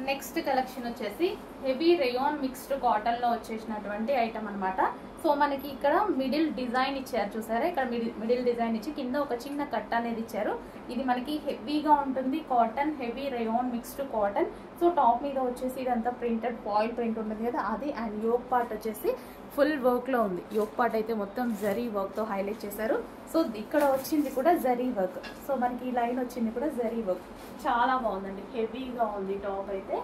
Next collection వచ్చేసి heavy rayon mixed cotton లో వచ్చేసినటువంటి ఐటమ్ అన్నమాట. సో మనకి ఇక్కడ మిడిల్ డిజైన్ ఇచ్చారు చూసారా, ఇక్కడ మిడిల్ డిజైన్ ఇచ్చి కింద ఒక చిన్న కట్ అనేది ఇచ్చారు. ఇది మనకి హెవీగా ఉంటుంది cotton, heavy rayon mixed cotton. So top మీద వచ్చేసి ఇదంతా ప్రింటెడ్ ఫాయిల్ ప్రింట్ ఉంటుంది కదా అది, అండ్ యోక్ పార్ట్ వచ్చేసి ఫుల్ వర్క్ లో ఉంది. యోక్ పార్ట్ అయితే మొత్తం జరీ వర్క్ తో హైలైట్ చేశారు. సో ఇక్కడ వచ్చింది కూడా జరీ వర్క్, సో మనకి ఈ లైన్ వచ్చింది కూడా జరీ వర్క్. చాలా బాగుందండి, హెవీగా ఉంది టాప్ అయితే.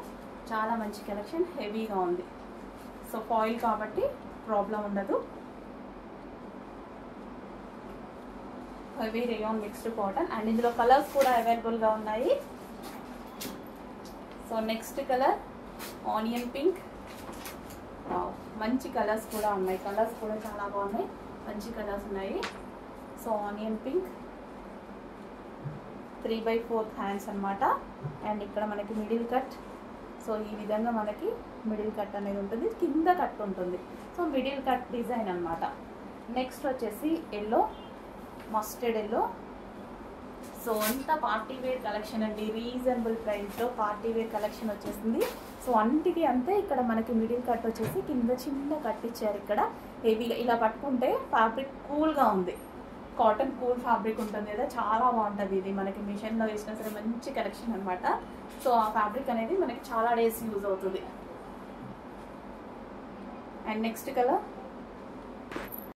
చాలా మంచి కలెక్షన్, హెవీగా ఉంది. సో ఫాయిల్ కాబట్టి ప్రాబ్లం ఉండదు. Heavy rayon mixed cotton, and ఇందులో కలర్స్ కూడా అవైలబుల్ గా ఉన్నాయి. So next colour onion pink. మంచి కలర్స్ కూడా ఉన్నాయి, కలర్స్ కూడా చాలా బాగున్నాయి, మంచి కలర్స్ ఉన్నాయి. సో ఆనియన్ పింక్ 3/4 హ్యాండ్స్ అన్నమాట. అండ్ ఇక్కడ మనకి మిడిల్ కట్. సో ఈ విధంగా మనకి మిడిల్ కట్ అనేది ఉంటుంది, కింద కట్ ఉంటుంది. సో మిడిల్ కట్ డిజైన్ అన్నమాట. నెక్స్ట్ వచ్చేసి ఎల్లో, మస్టర్డ్ ఎల్లో. సో అంతా పార్టీ వేర్ కలెక్షన్ అండి, రీజనబుల్ ప్రైస్లో పార్టీ వేర్ కలెక్షన్ వచ్చేసింది. సో అన్నిటికీ అంతే. ఇక్కడ మనకి మిడిల్ కట్ వచ్చేసి కింద చిన్న కట్ ఇచ్చారు. ఇక్కడ హెవీగా ఇలా పట్టుకుంటే ఫ్యాబ్రిక్ కూల్గా ఉంది, కాటన్ కూల్ ఫ్యాబ్రిక్ ఉంటుంది కదా, చాలా బాగుంటుంది. ఇది మనకి మిషన్లో వేసినా సరే మంచి కలెక్షన్ అనమాట. సో ఆ ఫ్యాబ్రిక్ అనేది మనకి చాలా డేస్ యూజ్ అవుతుంది. And next colour